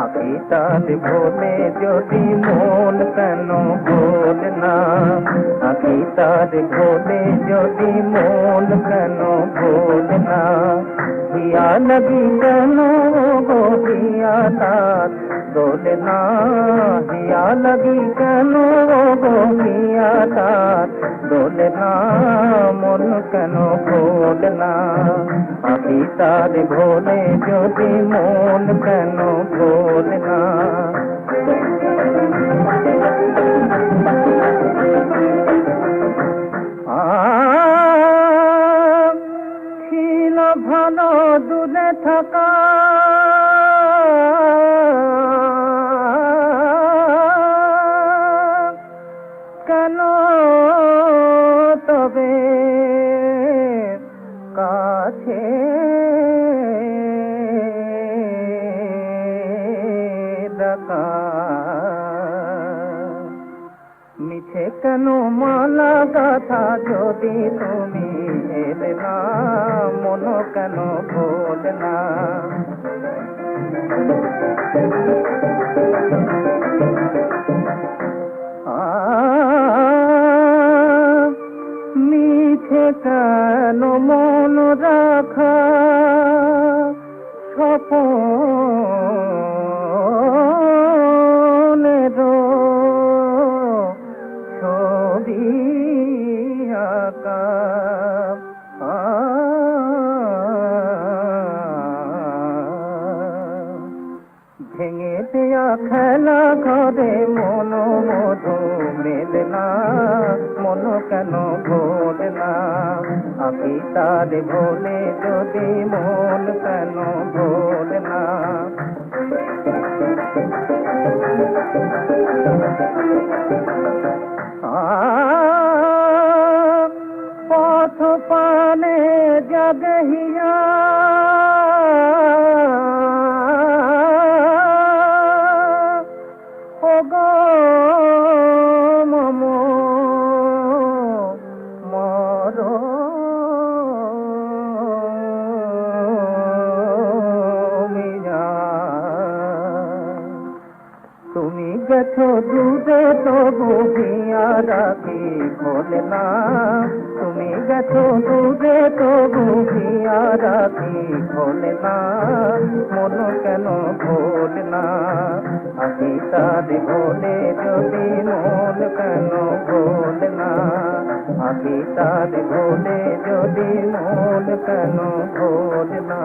আঁখি তার ভোলে যদি মন কেন ভোল না, আঁখি তার ভোলে যদি মন কেন ভোল না, হিয়া লাগি কেন গো হিয়া তার দোলে না, হিয়া লাগি কেন গো হিয়া তার দোলে না, মন কেন ভোল না, আঁখি তার ভোলে যদি মন কেন ভোল না। ছিল ভালো দূরে থাকা, কেন তবে কাছে ডাকা, মিছে কেন মালা গাথা যদি তুমি এলে না, মন কেন ভোল না, মিছে কেন মন রাখা স্বপনেরও ছবি আঁকা, ভেঙে দেয়া খেলা ঘরে মন মধু মেলে না, মন কেন ভোল না, আঁখি তার ভোলে যদি মন কেন ভোল না। পথ পানে জগহিয়া ও গো মম মর মিয়া, তুমি গেছো দুধে তবু হিয়া রাখি ভোল না, তুমি গেছো দুধে তবু হিয়া রাখি ভোল না, মন কেন ভোল না, আঁখি তার ভোলে যদি মন কেন ভোল না, আঁখি তার ভোলে যদি মন কেন ভোল না।